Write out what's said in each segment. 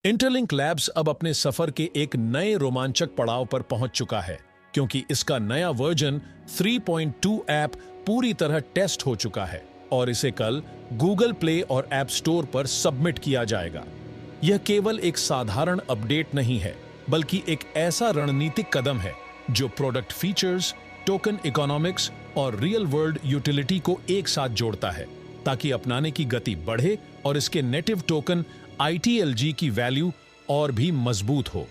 Interlink labs अब अपने सफर के एक नए रोमांचक पड़ाव पर पहुंच चुका है, क्योंकि इसका नया वर्जन 3.2 ऐप पूरी तरह टेस्ट हो चुका है और इसे कल गूगल प्ले और ऐप स्टोर पर सबमिट किया जाएगा। यह केवल एक साधारण अपडेट नहीं है, बल्कि एक ऐसा रणनीतिक कदम है जो प्रोडक्ट फीचर्स, टोकन इकोनॉमिक्स और रियल वर्ल्ड यूटिलिटी को एक साथ जोड़ता है, ताकि अपनाने की गति बढ़े और इसके नेटिव टोकन ITLG की वैल्यू और भी मजबूत हो।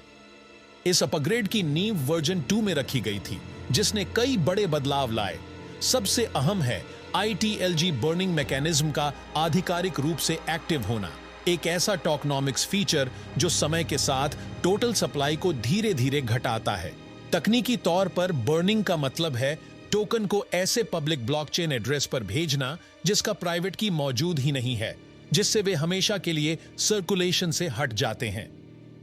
इस अपग्रेड की नींव वर्जन 2 में रखी गई थी, जिसने कई बड़े बदलाव लाए। सबसे अहम है ITLG बर्निंग मैकेनिज्म का आधिकारिक रूप से एक्टिव होना, एक ऐसा टोकनॉमिक्स फीचर जो समय के साथ टोटल सप्लाई को धीरे धीरे घटाता है। तकनीकी तौर पर बर्निंग का मतलब है टोकन को ऐसे पब्लिक ब्लॉकचेन एड्रेस पर भेजना जिसका प्राइवेट की मौजूद ही नहीं है, जिससे वे हमेशा के लिए सर्कुलेशन से हट जाते हैं।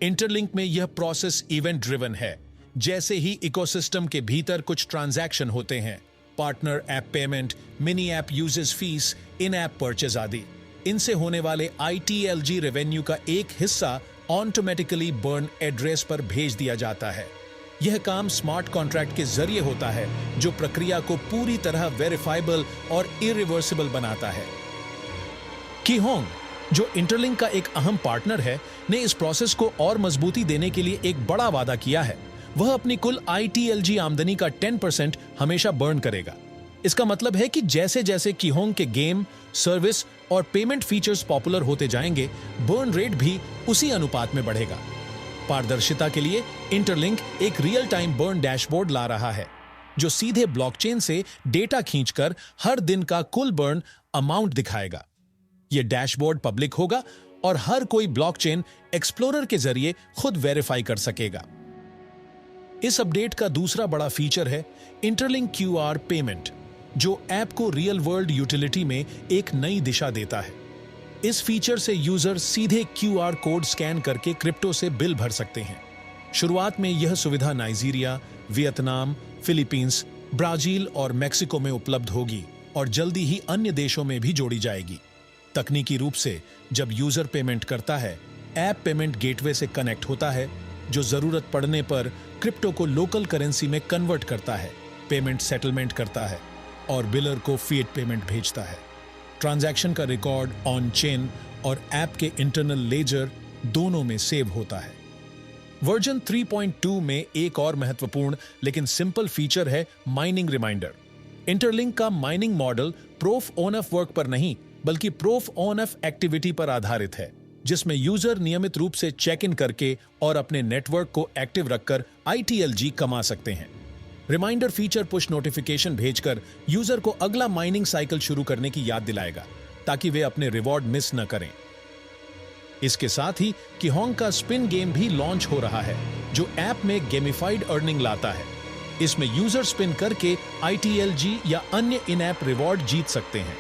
इंटरलिंक में यह प्रोसेस इवेंट ड्रिवन है। जैसे ही इकोसिस्टम के भीतर कुछ ट्रांजैक्शन होते हैं, partner app payment, mini app uses fees, in app purchase आदि, इनसे होने वाले ITLG रेवेन्यू का एक हिस्सा ऑटोमेटिकली बर्न एड्रेस पर भेज दिया जाता है। यह काम स्मार्ट कॉन्ट्रैक्ट के जरिए होता है, जो प्रक्रिया को पूरी तरह वेरीफाइबल और इरिवर्सिबल बनाता है। कीहोंग, जो इंटरलिंक का एक अहम पार्टनर है, ने इस प्रोसेस को और मजबूती देने के लिए एक बड़ा वादा किया है। वह अपनी कुल ITLG आमदनी का 10% हमेशा बर्न करेगा। इसका मतलब है कि जैसे जैसे कीहोंग के गेम, सर्विस और पेमेंट फीचर्स पॉपुलर होते जाएंगे, बर्न रेट भी उसी अनुपात में बढ़ेगा। पारदर्शिता के लिए इंटरलिंक एक रियल टाइम बर्न डैशबोर्ड ला रहा है, जो सीधे ब्लॉकचेन से डेटा खींचकर हर दिन का कुल बर्न अमाउंट दिखाएगा। यह डैशबोर्ड पब्लिक होगा और हर कोई ब्लॉकचेन एक्सप्लोरर के जरिए खुद वेरीफाई कर सकेगा। इस अपडेट का दूसरा बड़ा फीचर है इंटरलिंक QR पेमेंट, जो ऐप को रियल वर्ल्ड यूटिलिटी में एक नई दिशा देता है। इस फीचर से यूजर सीधे QR कोड स्कैन करके क्रिप्टो से बिल भर सकते हैं। शुरुआत में यह सुविधा नाइजीरिया, वियतनाम, फिलीपींस, ब्राजील और मेक्सिको में उपलब्ध होगी और जल्दी ही अन्य देशों में भी जोड़ी जाएगी। तकनीकी रूप से जब यूजर पेमेंट करता है, ऐप पेमेंट गेटवे से कनेक्ट होता है, जो जरूरत पड़ने पर क्रिप्टो को लोकल करेंसी में कन्वर्ट करता है, पेमेंट सेटलमेंट करता है और बिलर को फिएट पेमेंट भेजता है। ट्रांजैक्शन का रिकॉर्ड ऑन चेन और ऐप के इंटरनल लेजर दोनों में सेव होता है। वर्जन 3.2 में एक और महत्वपूर्ण लेकिन सिंपल फीचर है माइनिंग रिमाइंडर। इंटरलिंक का mining model proof of work पर नहीं, बल्कि प्रूफ ऑफ एक्टिविटी पर आधारित है, जिसमें यूजर नियमित रूप से चेक इन करके और अपने नेटवर्क को एक्टिव रखकर ITLG कमा सकते हैं। रिमाइंडर फीचर पुश नोटिफिकेशन भेजकर यूजर को अगला माइनिंग साइकिल शुरू करने की याद दिलाएगा, ताकि वे अपने रिवॉर्ड मिस न करें। इसके साथ ही कीहोंग का स्पिन गेम भी लॉन्च हो रहा है, जो ऐप में गेमिफाइड अर्निंग लाता है। इसमें यूजर स्पिन करके ITLG या अन्य इन ऐप रिवॉर्ड जीत सकते हैं।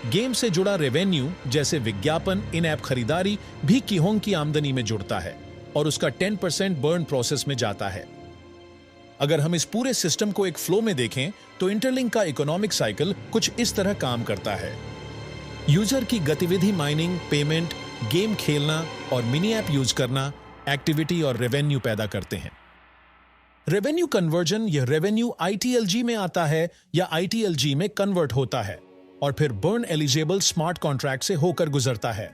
गेम से जुड़ा रेवेन्यू जैसे विज्ञापन, इन ऐप खरीदारी भी कीहोंग की आमदनी में जुड़ता है और उसका 10% बर्न प्रोसेस में जाता है। अगर हम इस पूरे सिस्टम को एक फ्लो में देखें, तो इंटरलिंक का इकोनॉमिक साइकिल कुछ इस तरह काम करता है। यूजर की गतिविधि माइनिंग, पेमेंट, गेम खेलना और मिनी ऐप यूज करना एक्टिविटी और रेवेन्यू पैदा करते हैं। रेवेन्यू कन्वर्जन, यह रेवेन्यू ITLG में आता है या ITLG में कन्वर्ट होता है और फिर बर्न एलिजिबल स्मार्ट कॉन्ट्रैक्ट से होकर गुजरता है।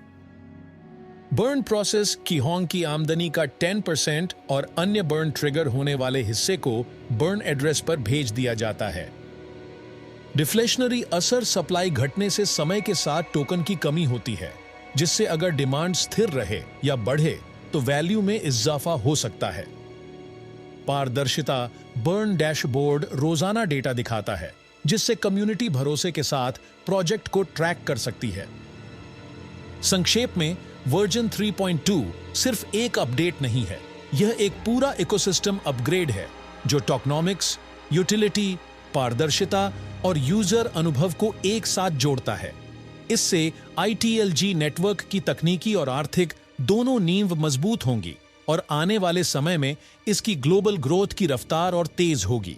बर्न प्रोसेस कीहोंग की आमदनी का 10% और अन्य बर्न ट्रिगर होने वाले हिस्से को बर्न एड्रेस पर भेज दिया जाता है। डिफ्लेशनरी असर सप्लाई घटने से समय के साथ टोकन की कमी होती है, जिससे अगर डिमांड स्थिर रहे या बढ़े तो वैल्यू में इजाफा हो सकता है। पारदर्शिता, बर्न डैशबोर्ड रोजाना डेटा दिखाता है, जिससे कम्युनिटी भरोसे के साथ प्रोजेक्ट को ट्रैक कर सकती है। संक्षेप में, वर्जन 3.2 सिर्फ एक अपडेट नहीं है, यह एक पूरा इकोसिस्टम अपग्रेड है, जो टोकनॉमिक्स, यूटिलिटी, पारदर्शिता और यूजर अनुभव को एक साथ जोड़ता है। इससे ITLG नेटवर्क की तकनीकी और आर्थिक दोनों नींव मजबूत होंगी और आने वाले समय में इसकी ग्लोबल ग्रोथ की रफ्तार और तेज होगी।